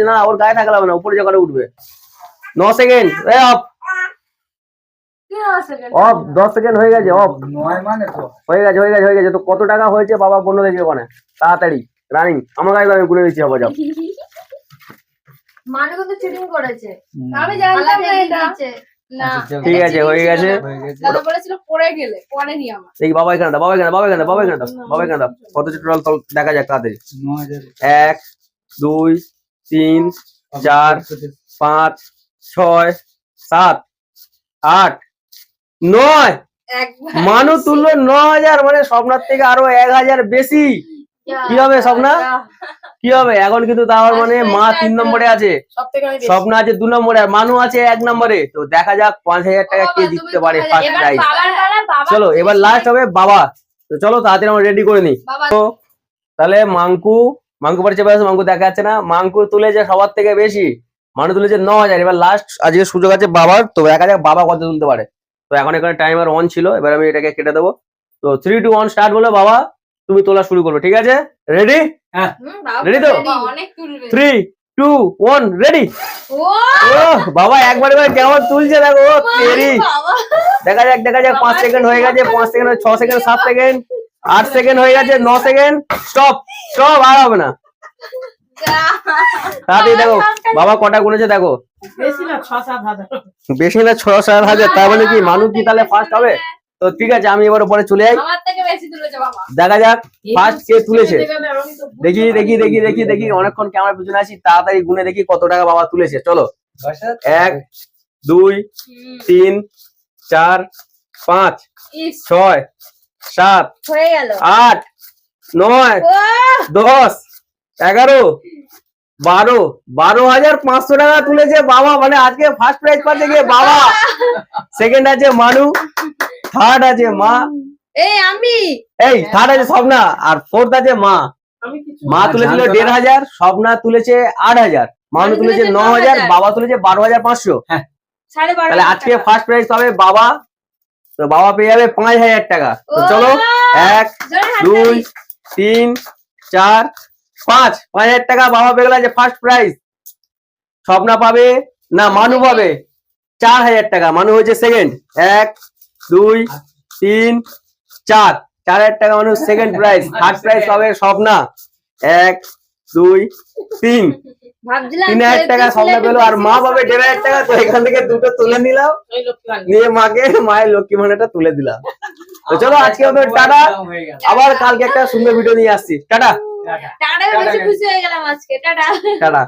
না, ওর গায়ে থাকলাম না, উপরে যখন উঠবে। 9 সেকেন্ড অফ অফ 10 সেকেন্ড হয়ে গেছে। অফ হয়ে গেছে তো কত টাকা হয়েছে বাবা কোনো দেখি ওখানে তাড়াতাড়ি রানিং। আমার কাছে আমি গুনে দিচ্ছি। আবার যাও। মানে কত চিটিং করেছে, আমি জানতাম না এটা। না ঠিক আছে, হয়ে গেছে। দাদা বলেছিল পড়ে গেলে, পড়ে নি আমার। এই বাবা এখানে দাও, বাবা এখানে, বাবা এখানে, বাবা এখানে দাও, বাবা এখানে দাও। কত টোটাল দেখা যাক তাড়াতাড়ি। 1 2 3 4 5 6 7 8 9। মানু তুললো 9000, মানে স্বপ্নার থেকে আরো 1000 বেশি। কি হবে স্বপ্না, কি হবে এখন? কিন্তু তার মানে মা 3 নম্বরে আছে, স্বপ্না আছে 2 নম্বরে, আর মানু আছে 1 নম্বরে। তো দেখা যাক 5000 টাকা কে জিততে পারে ফার্স্ট প্রাইজ। চলো এবার লাস্ট হবে বাবা। তো চলো তাড়াতাড়ি আমরা রেডি করে নি। তো তাহলে মাঙ্কু পরে চেপে আছে, মাঙ্কু দেখা যাচ্ছে না। মাঙ্কু তুলেছে সবার থেকে বেশি, মানু তুলেছে 9000। এবার লাস্ট আজকে সুযোগ আছে বাবার, তো দেখা যাক বাবা কত তুলতে পারে। তো এখন এখানে টাইমার অন ছিল, এবার আমি এটাকে কেটে দেবো। তো 3 2 1 স্টার্ট বলে বাবা তুমি তোলা শুরু করবে, ঠিক আছে? রেডি? হ্যাঁ রেডি তো? 3 2 1 রেডি। ও বাবা একবার কেমন তুলছে দেখো। তেরি দেখা যাক 5 সেকেন্ড হয়ে গেছে, 5 সেকেন্ড, 6 সেকেন্ড, 7 সেকেন্ড, 8 সেকেন্ড হয়ে গেছে, 9 সেকেন্ড। স্টপ স্টপ, আর হবে না। তাড়াতাড়ি দেখো বাবা কটা গুনেছে দেখো। বেশি না 6-7 হাজার। তার মানে কি মানু কি তাহলে ফার্স্ট হবে? তো ঠিক আছে আমি এবার উপরে চলে যাই, দেখা যাক ফার্স্ট কে তুলেছে। দেখি অনেকক্ষণ ক্যামেরার পিছনে আছি, তাড়াতাড়ি গুনে দেখি কত টাকা বাবা তুলেছে। চলো 1 2 3 4 5 6 7 8 9 10 11 12 12,500 টাকা তুলেছে বাবা। মানে আজকে ফার্স্ট প্রাইজ পাচ্ছে গিয়ে বাবা, সেকেন্ড আছে মানু, থার্ড আছে মা, থার্ড আছে স্বপ্না, আর ফোর্থ আছে মা। মা তুলেছিল 1500, স্বপ্না তুলেছে 8000, মানু তুলেছে 9000, বাবা তুলেছে 12,500। তাহলে আজকে ফার্স্ট প্রাইজ পাবে বাবা। তো বাবা পেয়ে যাবে 5000 টাকা। তো চলো 1 2 3 4 5 5000 টাকা বাবা পেয়ে গেল যে ফার্স্ট প্রাইজ। স্বপ্না পাবে না মানু পাবে 4000 টাকা, মানু হয়েছে সেকেন্ড। 1 2 3 4 4000 টাকা মানু সেকেন্ড প্রাইজ। থার্ড প্রাইজ পাবে স্বপ্না 1 2 3 3000 টাকা স্বপ্না পেলো, আর মা পাবে 1500 টাকা। তো এখান থেকে দুটো তুলে নিলাম, নিয়ে মাকে মায়ের লক্ষ্মী ভান্ডারটা তুলে দিলাম। তো চলো আজকে আমাদের টাটা, আবার কালকে একটা সুন্দর ভিডিও নিয়ে আসছি। টাটা। খুশি হয়ে গেলাম আজকে। টাটা। টাটা।